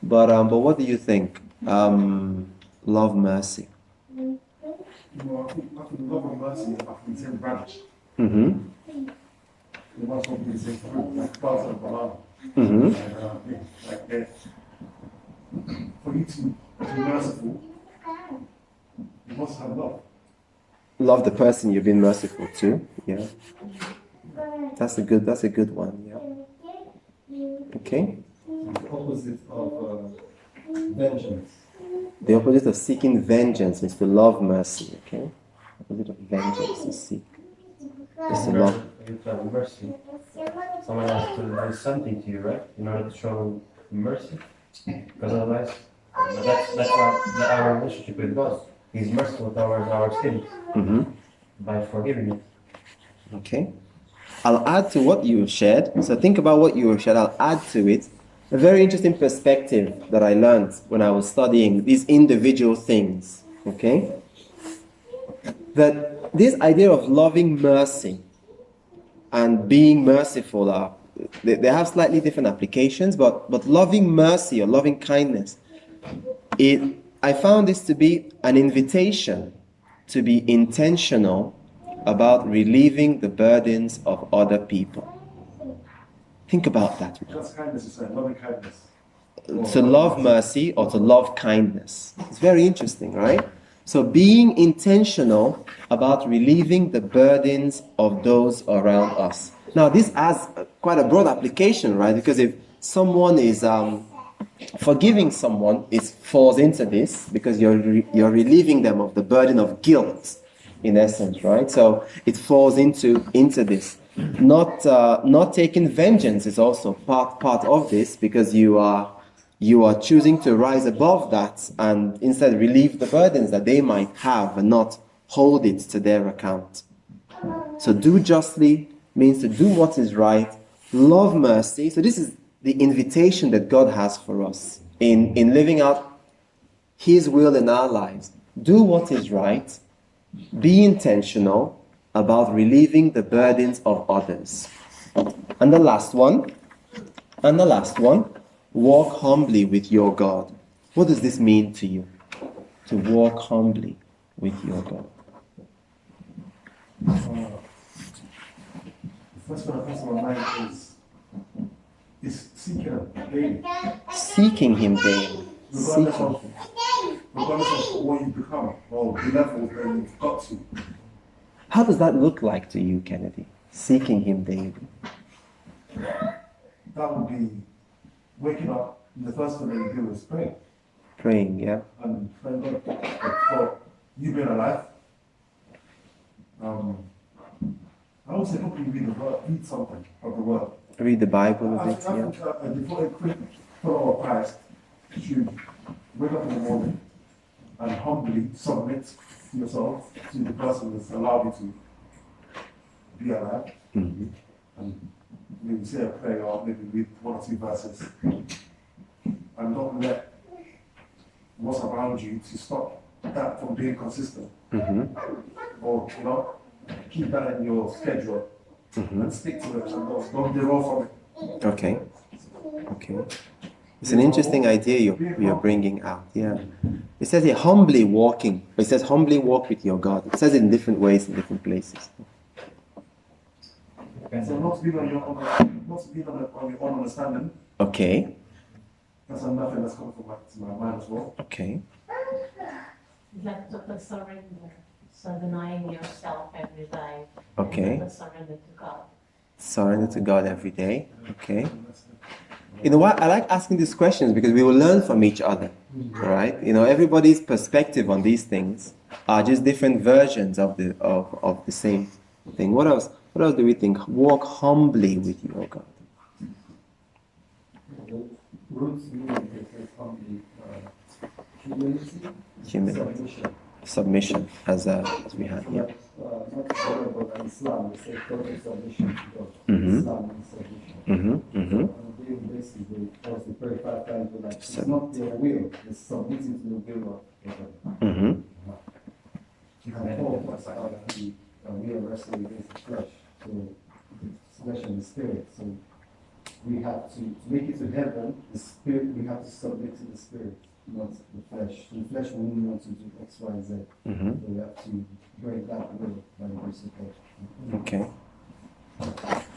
A: But what do you think? Love mercy.
C: You know, I think love and mercy are from the same branch.
A: Mm-hmm.
C: They must all be the same fruit, like bars and banana.
A: Mm-hmm.
C: Like for you to be merciful, you must have love.
A: Love the person you've been merciful to. Yeah. That's a good one. Yeah. Okay.
C: The opposite of vengeance.
A: The opposite of seeking vengeance is to love mercy. Okay. The opposite of vengeance is seek. Is to love.
B: You have mercy. Someone has to do something to you, right? In order to show mercy. Because otherwise, that's our relationship with God. He's merciful towards our sins
A: Mm-hmm.
B: by forgiving it.
A: Okay. I'll add to what you shared. So think about what you shared. I'll add to it a very interesting perspective that I learned when I was studying these individual things. Okay. That this idea of loving mercy and being merciful they have slightly different applications, but loving mercy or loving kindness, I found this to be an invitation to be intentional about relieving the burdens of other people. Think about that.
C: Just kindness is saying, loving kindness.
A: To love mercy or to love kindness. It's very interesting, right? So being intentional about relieving the burdens of those around us. Now this has quite a broad application, right? Because if someone is forgiving someone, it falls into this because you're relieving them of the burden of guilt, in essence, right? So it falls into this. Not taking vengeance is also part of this because you are choosing to rise above that and instead relieve the burdens that they might have and not hold it to their account. So do justly means to do what is right, love mercy. So this is the invitation that God has for us in living out His will in our lives. Do what is right, be intentional about relieving the burdens of others. And the last one, walk humbly with your God. What does this mean to you? To walk humbly with your God.
C: The first one that comes to my mind is seeking Him daily.
A: Seeking Him daily.
C: Regardless of what you become or the level that you've got to.
A: How does that look like to you, Kennedy? Seeking Him daily.
C: That would be waking up, the first thing that you do is pray.
A: Praying, yeah.
C: And thank God for you being alive. I would say probably read something of the word.
A: Read the Bible a
C: I
A: bit, yeah.
C: think a devoted quick follower of Christ should wake up in the morning and humbly submit yourself to the person that's allowed you to be alive.
A: Mm-hmm.
C: And maybe say a prayer or maybe read one or two verses. And don't let what's around you to stop that from being consistent.
A: Mm-hmm.
C: Or, keep that in your schedule and stick to it and don't derail from it.
A: Okay. It's an interesting idea you're bringing out. Yeah. It says here, humbly walking. It says, humbly walk with your God. It says it in different ways in different places.
C: So not to be on your own, not to be on your own understanding.
A: Okay.
C: That's another thing that's come from to my mind as well.
A: Okay.
E: Like total surrender. So denying yourself every day.
A: Okay.
E: And surrender to God.
A: Surrender to God every day. Okay. You know what? I like asking these questions because we will learn from each other. Right? You know, everybody's perspective on these things are just different versions of the same thing. What else? What else do we think? Walk humbly with you, oh God.
D: Roots meaning is humbly humility,
A: Humility. Submission, as we had here.
D: not about Islam, we say total submission to God.
A: Mhm.
D: Islam is submission.
A: Mm-hmm. Mm-hmm.
D: On a daily basis, they also pray 5 times, but like, it's not their will, it's submitting to the will of God.
A: Mm-hmm.
D: And Paul talks about the we are wrestling against the flesh, so the flesh and the spirit. So we have to make it to heaven, the spirit, we have to submit to the spirit, not the flesh. The flesh will only want to do X, Y, Z.
A: Mm-hmm.
D: So we have to break that will by the grace of God.
A: Okay.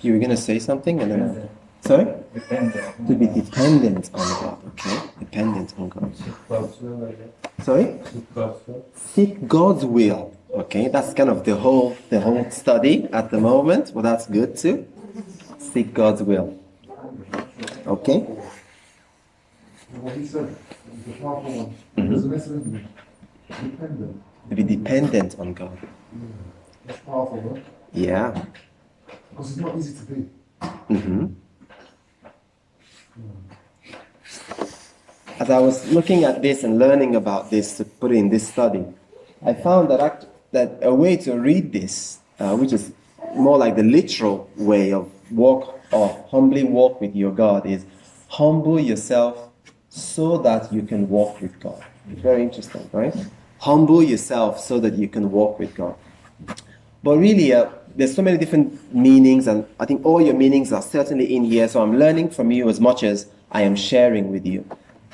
A: You were going to say something and then... Sorry?
B: Dependent.
A: To be dependent on God. Okay. Dependent on God.
B: God's will, I guess.
A: Sorry?
B: God's will.
A: Seek God's will. Okay. That's kind of the whole study at the moment. Well, that's good too. Seek God's will. Okay.
C: What he said, the powerful one,
A: Mhm.
C: there's a message dependent.
A: To be dependent on God.
C: That's powerful, right?
A: Yeah.
C: Because it's not easy to be.
A: Mm-hmm. As I was looking at this and learning about this to put in this study, I found that a way to read this, which is more like the literal way of humbly walk with your God, is humble yourself so that you can walk with God. It's very interesting, right? Humble yourself so that you can walk with God. But really, there's so many different meanings, and I think all your meanings are certainly in here, so I'm learning from you as much as I am sharing with you.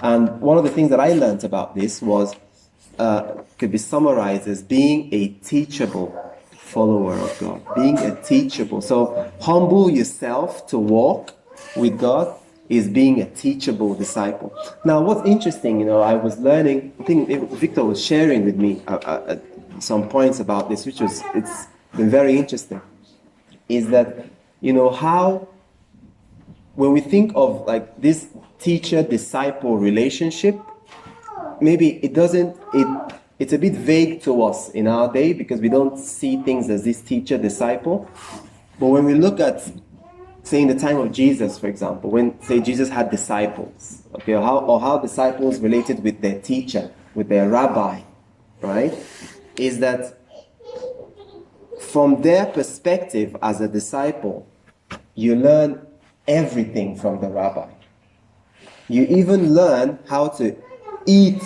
A: And one of the things that I learned about this was, could be summarized as being a teachable follower of God. Being a teachable. So humble yourself to walk with God is being a teachable disciple. Now, what's interesting, I was learning, I think Victor was sharing with me some points about this, it's been very interesting, is that, how, when we think of like this teacher-disciple relationship, maybe it's a bit vague to us in our day because we don't see things as this teacher-disciple. But when we look at, say, in the time of Jesus, for example, when, say, Jesus had disciples, okay, or how disciples related with their teacher, with their rabbi, right, is that from their perspective as a disciple, you learn everything from the rabbi. You even learn how to eat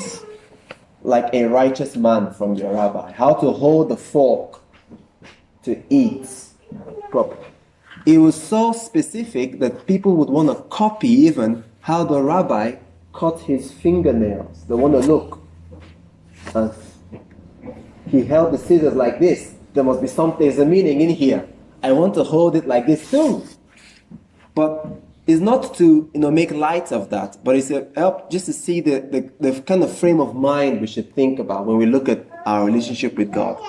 A: like a righteous man from your rabbi, how to hold the fork to eat properly. It was so specific that people would want to copy even how the rabbi cut his fingernails. They want to look. He held the scissors like this. There must be there's a meaning in here. I want to hold it like this too. But it's not to make light of that, but it's a help just to see the kind of frame of mind we should think about when we look at our relationship with God.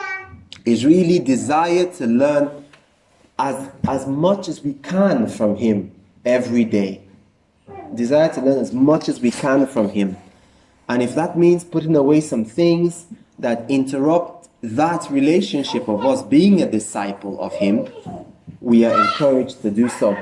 A: It's really desire to learn as much as we can from Him every day. Desire to learn as much as we can from Him. And if that means putting away some things that interrupt that relationship of us being a disciple of Him, we are encouraged to do so.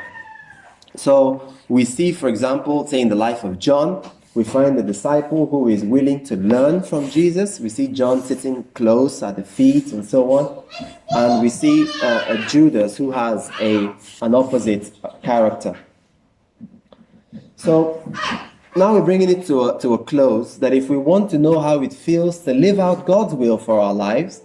A: So we see, for example, say in the life of John, we find a disciple who is willing to learn from Jesus. We see John sitting close at the feet and so on. And we see a Judas who has an opposite character. So now we're bringing it to a close, that if we want to know how it feels to live out God's will for our lives,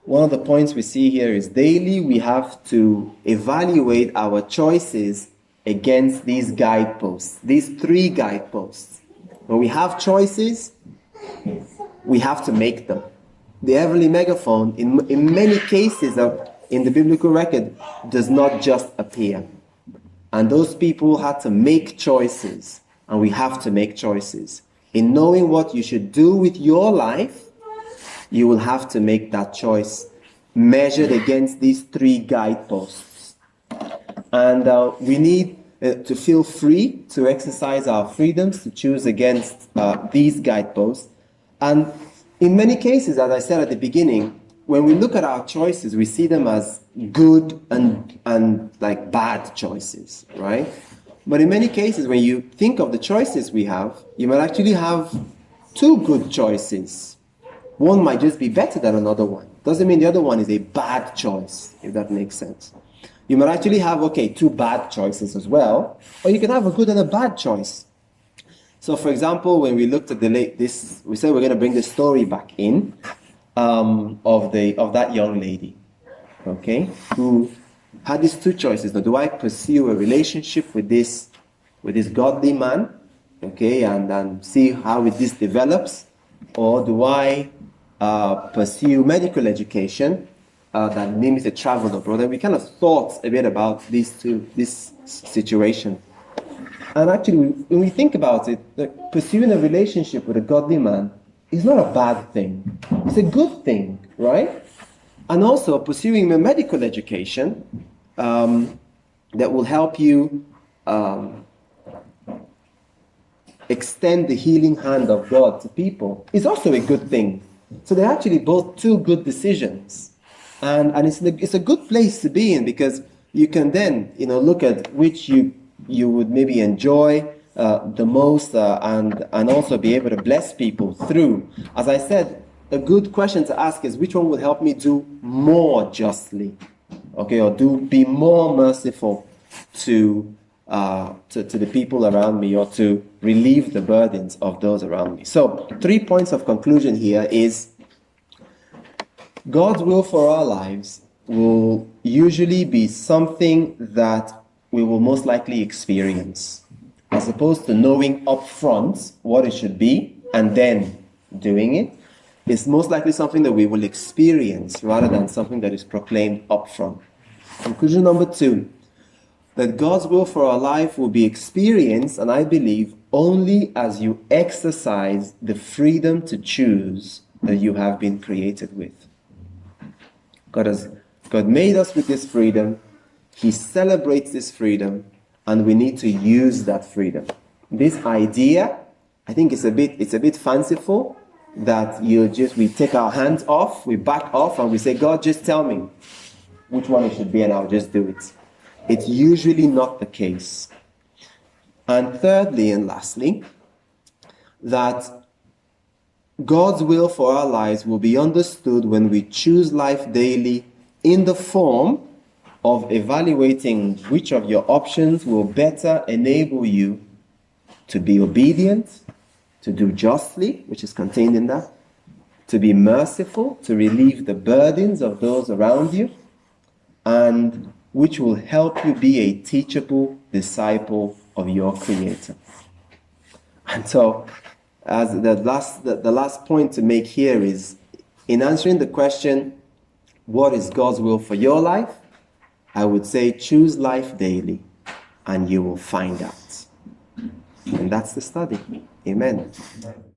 A: one of the points we see here is daily we have to evaluate our choices against these guideposts, these three guideposts. When we have choices, we have to make them. The heavenly megaphone, in many cases in the biblical record, does not just appear. And those people had to make choices, and we have to make choices. In knowing what you should do with your life, you will have to make that choice measured against these three guideposts. And we need to feel free to exercise our freedoms to choose against these guideposts. And in many cases, as I said at the beginning, when we look at our choices, we see them as good and like bad choices, right? But in many cases, when you think of the choices we have, you might actually have two good choices. One might just be better than another one. Doesn't mean the other one is a bad choice, if that makes sense. You might actually have, two bad choices as well, or you can have a good and a bad choice. So, for example, when we looked at this, we said we're going to bring the story back in of that young lady, who had these two choices. Now, do I pursue a relationship with this godly man, and see how this develops, or do I pursue medical education that means to travel abroad? And we kind of thought a bit about this situation. And actually, when we think about it, pursuing a relationship with a godly man is not a bad thing. It's a good thing, right? And also, pursuing a medical education that will help you extend the healing hand of God to people is also a good thing. So they're actually both two good decisions. And it's a good place to be in, because you can then, look at which you would maybe enjoy the most and also be able to bless people through. As I said, a good question to ask is, which one will help me do more justly? Or be more merciful to the people around me, or to relieve the burdens of those around me. So 3 points of conclusion here is, God's will for our lives will usually be something that we will most likely experience, as opposed to knowing upfront what it should be and then doing it. It's most likely something that we will experience rather than something that is proclaimed upfront. Conclusion number 2, that God's will for our life will be experienced, and I believe, only as you exercise the freedom to choose that you have been created with. God made us with this freedom. He celebrates this freedom, and we need to use that freedom. This idea, I think it's a bit fanciful, that we take our hands off, we back off, and we say, God, just tell me which one it should be, and I'll just do it. It's usually not the case. And thirdly and lastly, that God's will for our lives will be understood when we choose life daily in the form of evaluating which of your options will better enable you to be obedient, to do justly, which is contained in that, to be merciful, to relieve the burdens of those around you, and which will help you be a teachable disciple of your Creator. And so, as the last point to make here is, in answering the question, what is God's will for your life? I would say, choose life daily, and you will find out. And that's the study. Amen.